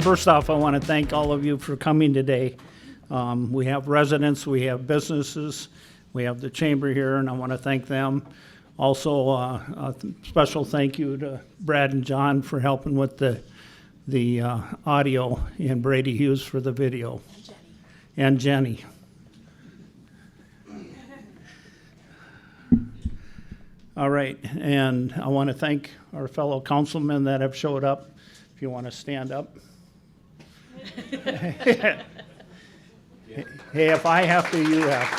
First off, I want to thank all of you for coming today. We have residents, we have businesses, we have the chamber here, and I want to thank them. Also, a special thank you to Brad and John for helping with the audio, and Brady Hughes for the video. And Jenny. All right, and I want to thank our fellow councilmen that have showed up. If you want to stand up. Hey, if I have to, you have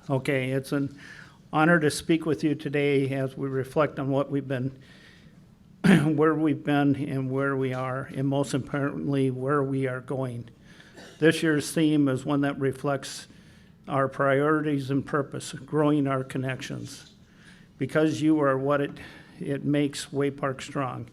to. Okay, it's an honor to speak with you today as we reflect on what we've been, where we've been and where we are, and most importantly, where we are going. This year's theme is one that reflects our priorities and purpose, growing our connections. Because you are what it makes Waite Park strong.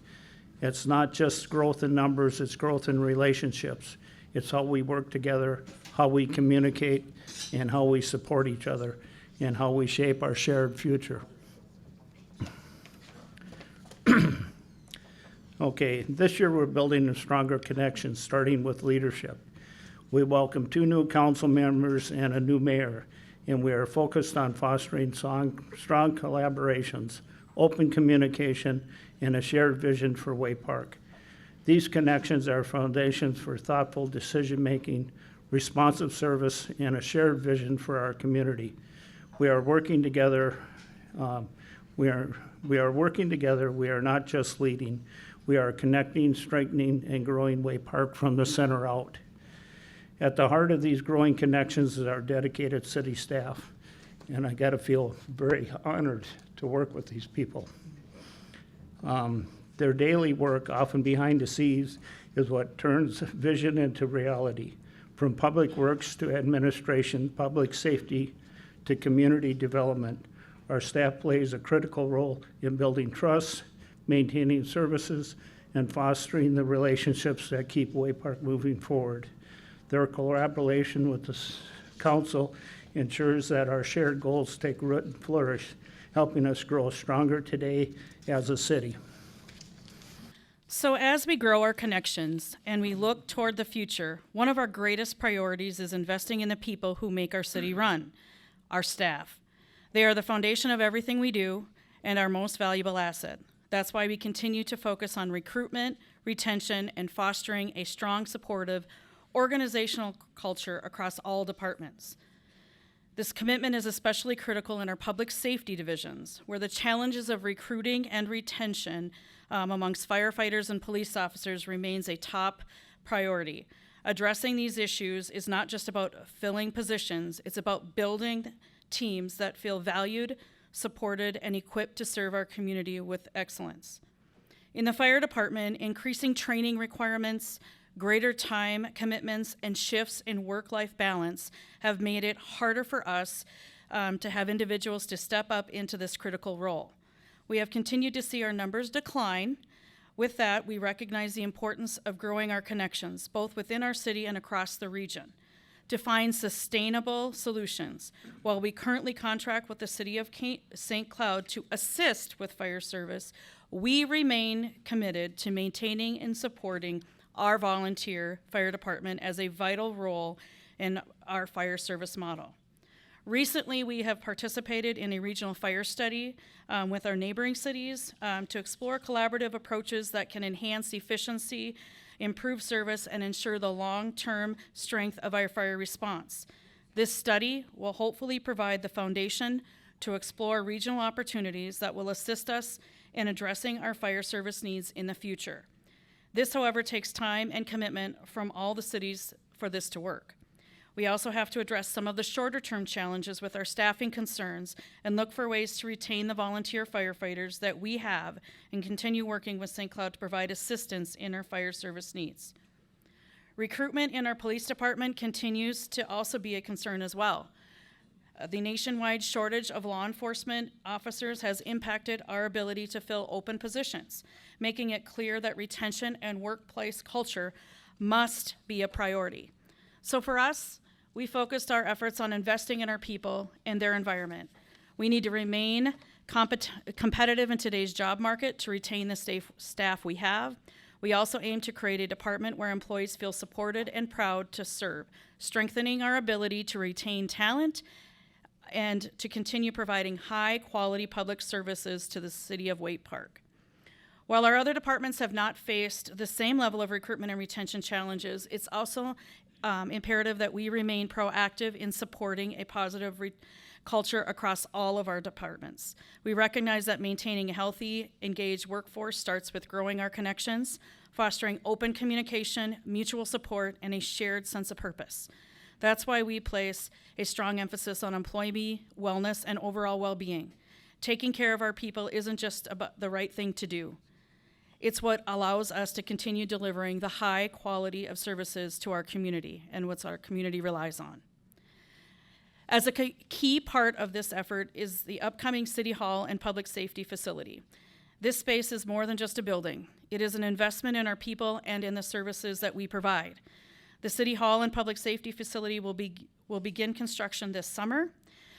It's not just growth in numbers, it's growth in relationships. It's how we work together, how we communicate, and how we support each other, and how we shape our shared future. Okay, this year we're building a stronger connection, starting with leadership. We welcome 2 new council members and a new mayor, and we are focused on fostering strong collaborations, open communication, and a shared vision for Waite Park. These connections are foundations for thoughtful decision-making, responsive service, and a shared vision for our community. We are working together. We are working together. We are not just leading. We are connecting, strengthening, and growing Waite Park from the center out. At the heart of these growing connections is our dedicated city staff, and I got to feel very honored to work with these people. Their daily work, often behind the scenes, is what turns vision into reality. From public works to administration, public safety to community development, our staff plays a critical role in building trust, maintaining services, and fostering the relationships that keep Waite Park moving forward. Their collaboration with the council ensures that our shared goals take root and flourish, helping us grow stronger today as a city. So as we grow our connections and we look toward the future, one of our greatest priorities is investing in the people who make our city run, our staff. They are the foundation of everything we do and our most valuable asset. That's why we continue to focus on recruitment, retention, and fostering a strong, supportive, organizational culture across all departments. This commitment is especially critical in our public safety divisions, where the challenges of recruiting and retention amongst firefighters and police officers remains a top priority. Addressing these issues is not just about filling positions, it's about building teams that feel valued, supported, and equipped to serve our community with excellence. In the fire department, increasing training requirements, greater time commitments, and shifts in work-life balance have made it harder for us to have individuals to step up into this critical role. We have continued to see our numbers decline. With that, we recognize the importance of growing our connections, both within our city and across the region, to find sustainable solutions. While we currently contract with the City of St. Cloud to assist with fire service, we remain committed to maintaining and supporting our volunteer fire department as a vital role in our fire service model. Recently, we have participated in a regional fire study with our neighboring cities to explore collaborative approaches that can enhance efficiency, improve service, and ensure the long-term strength of our fire response. This study will hopefully provide the foundation to explore regional opportunities that will assist us in addressing our fire service needs in the future. This, however, takes time and commitment from all the cities for this to work. We also have to address some of the shorter-term challenges with our staffing concerns and look for ways to retain the volunteer firefighters that we have and continue working with St. Cloud to provide assistance in our fire service needs. Recruitment in our police department continues to also be a concern as well. The nationwide shortage of law enforcement officers has impacted our ability to fill open positions, making it clear that retention and workplace culture must be a priority. So for us, we focused our efforts on investing in our people and their environment. We need to remain competitive in today's job market to retain the staff we have. We also aim to create a department where employees feel supported and proud to serve, strengthening our ability to retain talent and to continue providing high-quality public services to the city of Waite Park. While our other departments have not faced the same level of recruitment and retention challenges, it's also imperative that we remain proactive in supporting a positive culture across all of our departments. We recognize that maintaining a healthy, engaged workforce starts with growing our connections, fostering open communication, mutual support, and a shared sense of purpose. That's why we place a strong emphasis on employee wellness and overall well-being. Taking care of our people isn't just about the right thing to do. It's what allows us to continue delivering the high quality of services to our community and what our community relies on. As a key part of this effort is the upcoming City Hall and Public Safety Facility. This space is more than just a building. It is an investment in our people and in the services that we provide. The City Hall and Public Safety Facility will begin construction this summer.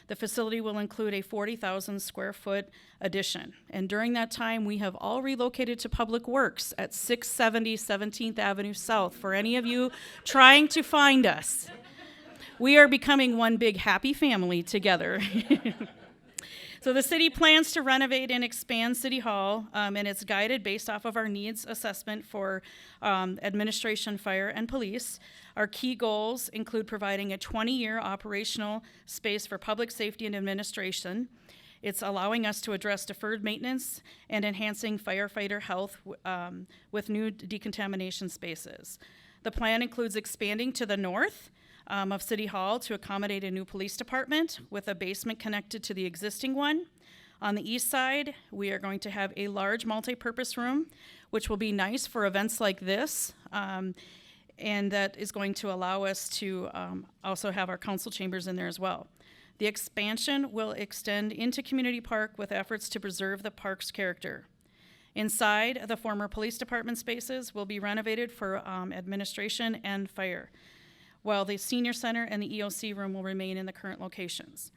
The facility will include a 40,000 square foot addition. And during that time, we have all relocated to Public Works at 670 17th Avenue South for any of you trying to find us. We are becoming one big happy family together. So the city plans to renovate and expand City Hall, and it's guided based off of our needs assessment for administration, fire, and police. Our key goals include providing a 20-year operational space for public safety and administration. It's allowing us to address deferred maintenance and enhancing firefighter health with new decontamination spaces. The plan includes expanding to the north of City Hall to accommodate a new police department with a basement connected to the existing one. On the east side, we are going to have a large multi-purpose room, which will be nice for events like this, and that is going to allow us to also have our council chambers in there as well. The expansion will extend into Community Park with efforts to preserve the park's character. Inside, the former police department spaces will be renovated for administration and fire, while the senior center and the EOC room will remain in the current locations.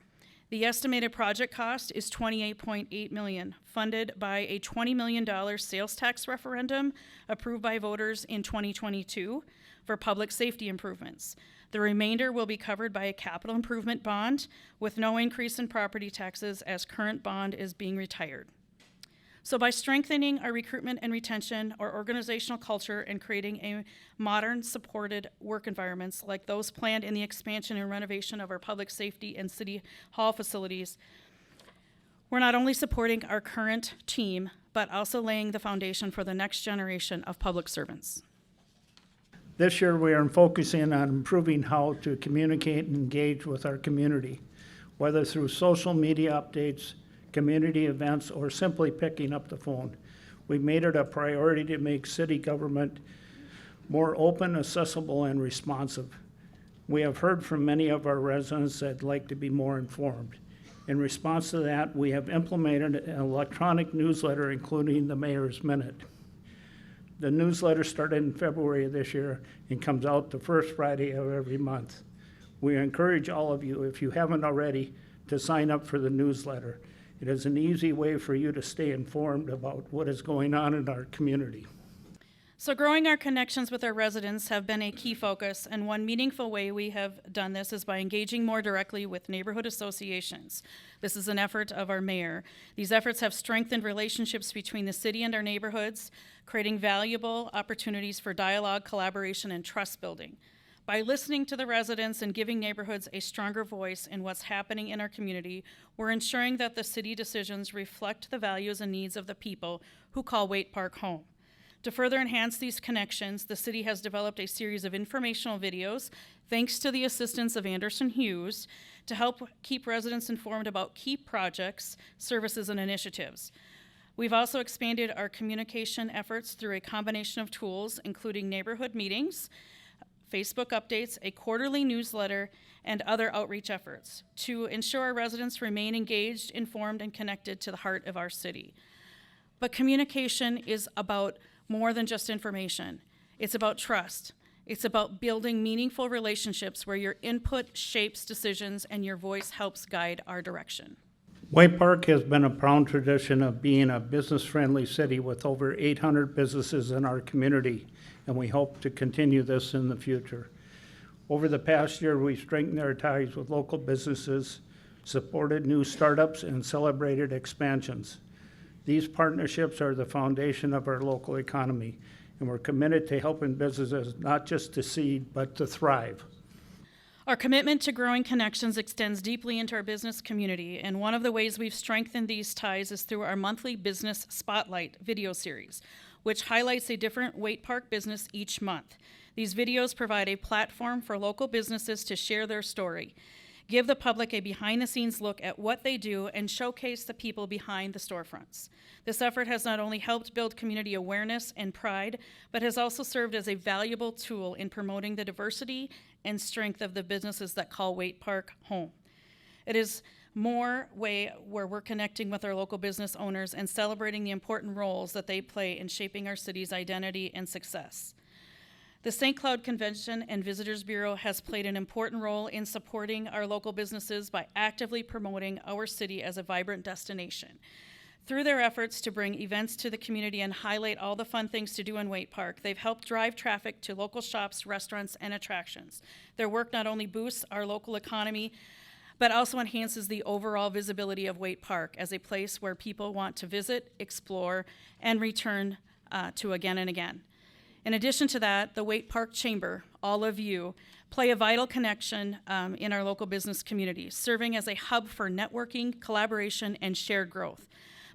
The estimated project cost is $28.8 million, funded by a $20 million sales tax referendum approved by voters in 2022 for public safety improvements. The remainder will be covered by a capital improvement bond with no increase in property taxes as current bond is being retired. So by strengthening our recruitment and retention, our organizational culture, and creating a modern, supported work environments like those planned in the expansion and renovation of our public safety and city hall facilities, we're not only supporting our current team, but also laying the foundation for the next generation of public servants. This year, we are focusing on improving how to communicate and engage with our community, whether through social media updates, community events, or simply picking up the phone. We've made it a priority to make city government more open, accessible, and responsive. We have heard from many of our residents that'd like to be more informed. In response to that, we have implemented an electronic newsletter, including the Mayor's Minute. The newsletter started in February of this year and comes out the first Friday of every month. We encourage all of you, if you haven't already, to sign up for the newsletter. It is an easy way for you to stay informed about what is going on in our community. So growing our connections with our residents have been a key focus, and one meaningful way we have done this is by engaging more directly with neighborhood associations. This is an effort of our mayor. These efforts have strengthened relationships between the city and our neighborhoods, creating valuable opportunities for dialogue, collaboration, and trust building. By listening to the residents and giving neighborhoods a stronger voice in what's happening in our community, we're ensuring that the city decisions reflect the values and needs of the people who call Waite Park home. To further enhance these connections, the city has developed a series of informational videos, thanks to the assistance of Anderson Hughes, to help keep residents informed about key projects, services, and initiatives. We've also expanded our communication efforts through a combination of tools, including neighborhood meetings, Facebook updates, a quarterly newsletter, and other outreach efforts to ensure our residents remain engaged, informed, and connected to the heart of our city. But communication is about more than just information. It's about trust. It's about building meaningful relationships where your input shapes decisions and your voice helps guide our direction. Waite Park has been a proud tradition of being a business-friendly city with over 800 businesses in our community, and we hope to continue this in the future. Over the past year, we strengthened our ties with local businesses, supported new startups, and celebrated expansions. These partnerships are the foundation of our local economy, and we're committed to helping businesses not just to succeed, but to thrive. Our commitment to growing connections extends deeply into our business community, and one of the ways we've strengthened these ties is through our monthly Business Spotlight video series, which highlights a different Waite Park business each month. These videos provide a platform for local businesses to share their story, give the public a behind-the-scenes look at what they do, and showcase the people behind the storefronts. This effort has not only helped build community awareness and pride, but has also served as a valuable tool in promoting the diversity and strength of the businesses that call Waite Park home. It is more way where we're connecting with our local business owners and celebrating the important roles that they play in shaping our city's identity and success. The St. Cloud Convention and Visitors Bureau has played an important role in supporting our local businesses by actively promoting our city as a vibrant destination. Through their efforts to bring events to the community and highlight all the fun things to do in Waite Park, they've helped drive traffic to local shops, restaurants, and attractions. Their work not only boosts our local economy, but also enhances the overall visibility of Waite Park as a place where people want to visit, explore, and return to again and again. In addition to that, the Waite Park Chamber, all of you, play a vital connection in our local business community, serving as a hub for networking, collaboration, and shared growth.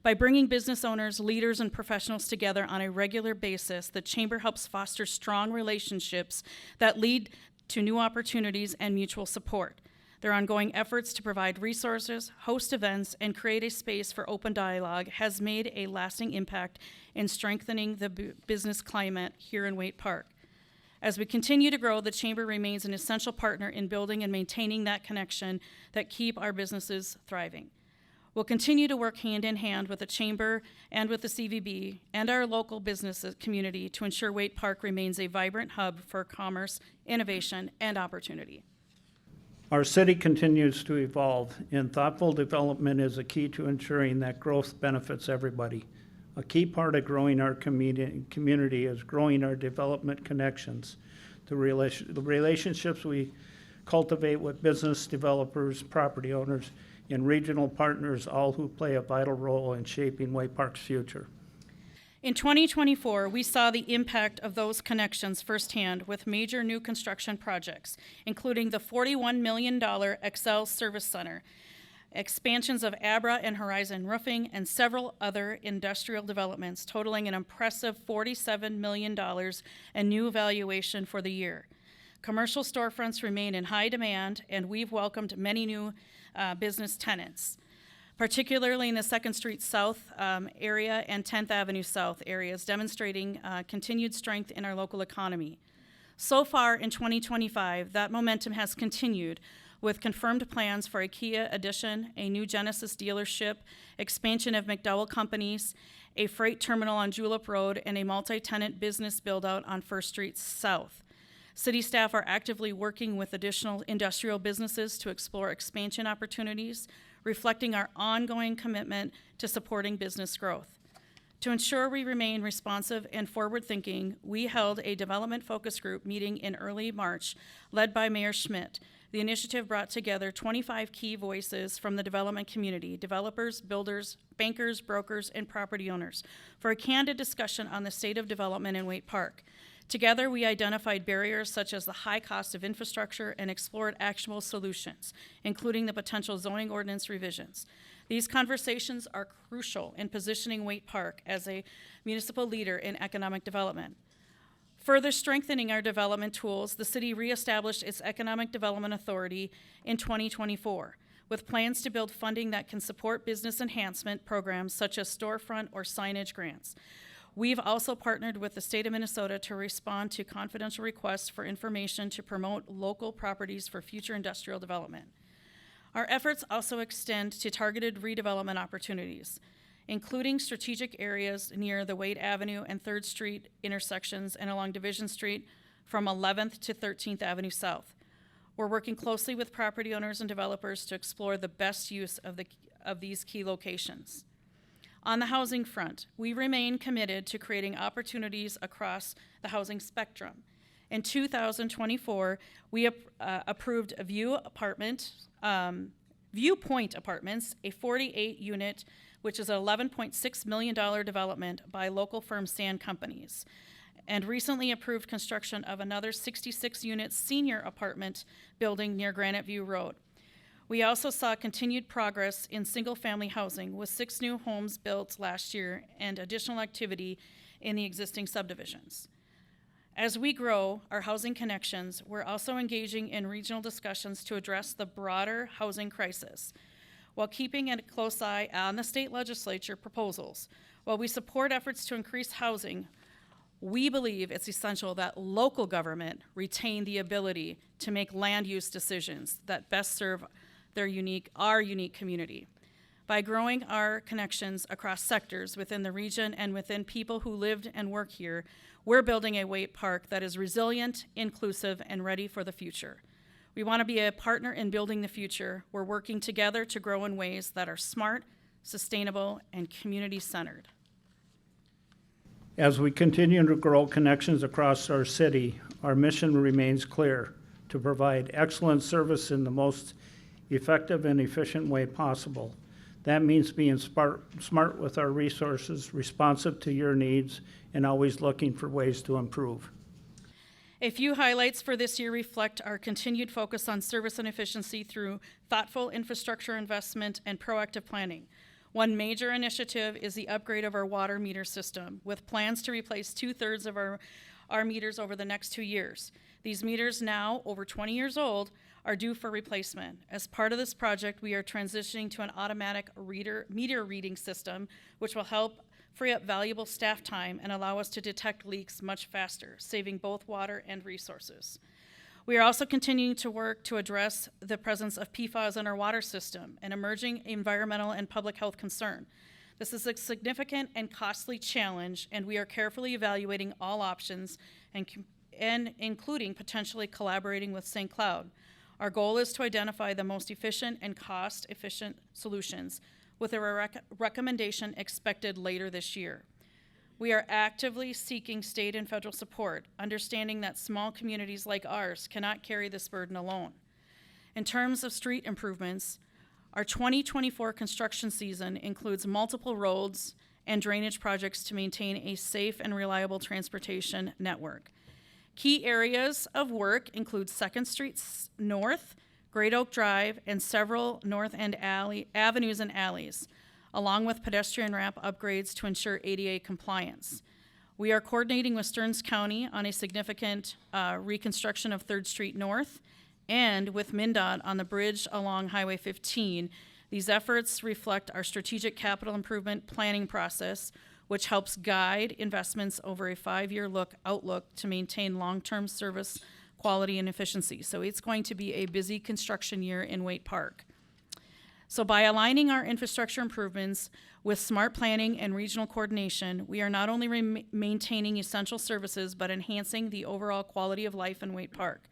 By bringing business owners, leaders, and professionals together on a regular basis, the Chamber helps foster strong relationships that lead to new opportunities and mutual support. Their ongoing efforts to provide resources, host events, and create a space for open dialogue has made a lasting impact in strengthening the business climate here in Waite Park. As we continue to grow, the Chamber remains an essential partner in building and maintaining that connection that keep our businesses thriving. We'll continue to work hand in hand with the Chamber and with the CVB and our local business community to ensure Waite Park remains a vibrant hub for commerce, innovation, and opportunity. Our city continues to evolve, and thoughtful development is a key to ensuring that growth benefits everybody. A key part of growing our community is growing our development connections, the relationships we cultivate with business developers, property owners, and regional partners, all who play a vital role in shaping Waite Park's future. In 2024, we saw the impact of those connections firsthand with major new construction projects, including the $41 million Excel Service Center, expansions of Abra and Horizon Roofing, and several other industrial developments totaling an impressive $47 million in new valuation for the year. Commercial storefronts remain in high demand, and we've welcomed many new business tenants, particularly in the 2nd Street South area and 10th Avenue South areas, demonstrating continued strength in our local economy. So far in 2025, that momentum has continued with confirmed plans for a Kia addition, a new Genesis dealership, expansion of McDowell Companies, a freight terminal on Julep Road, and a multi-tenant business build-out on 1st Street South. City staff are actively working with additional industrial businesses to explore expansion opportunities, reflecting our ongoing commitment to supporting business growth. To ensure we remain responsive and forward-thinking, we held a development focus group meeting in early March, led by Mayor Schmidt. The initiative brought together 25 key voices from the development community, developers, builders, bankers, brokers, and property owners, for a candid discussion on the state of development in Waite Park. Together, we identified barriers such as the high cost of infrastructure and explored actionable solutions, including the potential zoning ordinance revisions. These conversations are crucial in positioning Waite Park as a municipal leader in economic development. Further strengthening our development tools, the city reestablished its Economic Development Authority in 2024, with plans to build funding that can support business enhancement programs such as storefront or signage grants. We've also partnered with the state of Minnesota to respond to confidential requests for information to promote local properties for future industrial development. Our efforts also extend to targeted redevelopment opportunities, including strategic areas near the Waite Avenue and 3rd Street intersections and along Division Street from 11th to 13th Avenue South. We're working closely with property owners and developers to explore the best use of of these key locations. On the housing front, we remain committed to creating opportunities across the housing spectrum. In 2024, we approved a Viewpoint Apartments, a 48-unit, which is an $11.6 million development by local firm Sand Companies, and recently approved construction of another 66-unit senior apartment building near Granite View Road. We also saw continued progress in single-family housing with 6 new homes built last year and additional activity in the existing subdivisions. As we grow our housing connections, we're also engaging in regional discussions to address the broader housing crisis, while keeping a close eye on the state legislature proposals. While we support efforts to increase housing, we believe it's essential that local government retain the ability to make land use decisions that best serve our unique community. By growing our connections across sectors within the region and within people who lived and work here, we're building a Waite Park that is resilient, inclusive, and ready for the future. We want to be a partner in building the future. We're working together to grow in ways that are smart, sustainable, and community-centered. As we continue to grow connections across our city, our mission remains clear: to provide excellent service in the most effective and efficient way possible. That means being smart with our resources, responsive to your needs, and always looking for ways to improve. A few highlights for this year reflect our continued focus on service and efficiency through thoughtful infrastructure investment and proactive planning. One major initiative is the upgrade of our water meter system, with plans to replace 2/3 of our meters over the next 2 years. These meters, now over 20 years old, are due for replacement. As part of this project, we are transitioning to an automatic meter reading system, which will help free up valuable staff time and allow us to detect leaks much faster, saving both water and resources. We are also continuing to work to address the presence of PFAS in our water system, an emerging environmental and public health concern. This is a significant and costly challenge, and we are carefully evaluating all options and including potentially collaborating with St. Cloud. Our goal is to identify the most efficient and cost-efficient solutions, with a recommendation expected later this year. We are actively seeking state and federal support, understanding that small communities like ours cannot carry this burden alone. In terms of street improvements, our 2024 construction season includes multiple roads and drainage projects to maintain a safe and reliable transportation network. Key areas of work include 2nd Street North, Great Oak Drive, and several north end avenues and alleys, along with pedestrian ramp upgrades to ensure ADA compliance. We are coordinating with Stearns County on a significant reconstruction of 3rd Street North and with MnDOT on the bridge along Highway 15. These efforts reflect our strategic capital improvement planning process, which helps guide investments over a 5-year outlook to maintain long-term service quality and efficiency. So it's going to be a busy construction year in Waite Park. So by aligning our infrastructure improvements with smart planning and regional coordination, we are not only maintaining essential services, but enhancing the overall quality of life in Waite Park.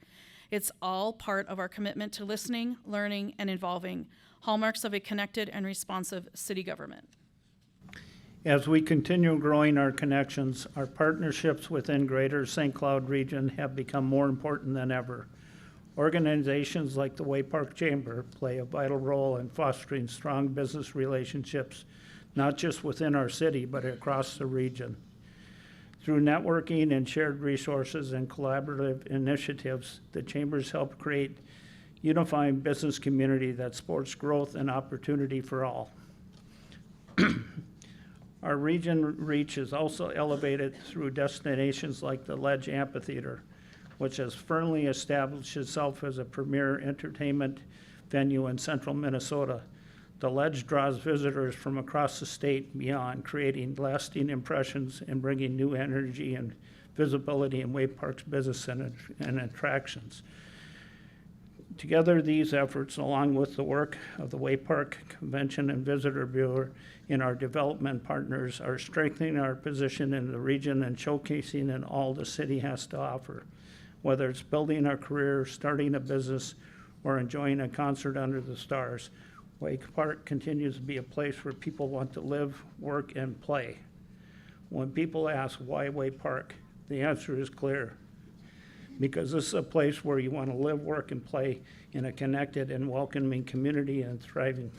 It's all part of our commitment to listening, learning, and involving, hallmarks of a connected and responsive city government. As we continue growing our connections, our partnerships within Greater St. Cloud region have become more important than ever. Organizations like the Waite Park Chamber play a vital role in fostering strong business relationships, not just within our city, but across the region. Through networking and shared resources and collaborative initiatives, the chambers help create unifying business community that supports growth and opportunity for all. Our region reach is also elevated through destinations like the Ledge Amphitheater, which has firmly established itself as a premier entertainment venue in central Minnesota. The Ledge draws visitors from across the state and beyond, creating lasting impressions and bringing new energy and visibility in Waite Park's business and attractions. Together, these efforts, along with the work of the Waite Park Convention and Visitor Bureau and our development partners, are strengthening our position in the region and showcasing in all the city has to offer. Whether it's building a career, starting a business, or enjoying a concert under the stars, Waite Park continues to be a place where people want to live, work, and play. When people ask why Waite Park, the answer is clear. Because this is a place where you want to live, work, and play in a connected and welcoming community and thriving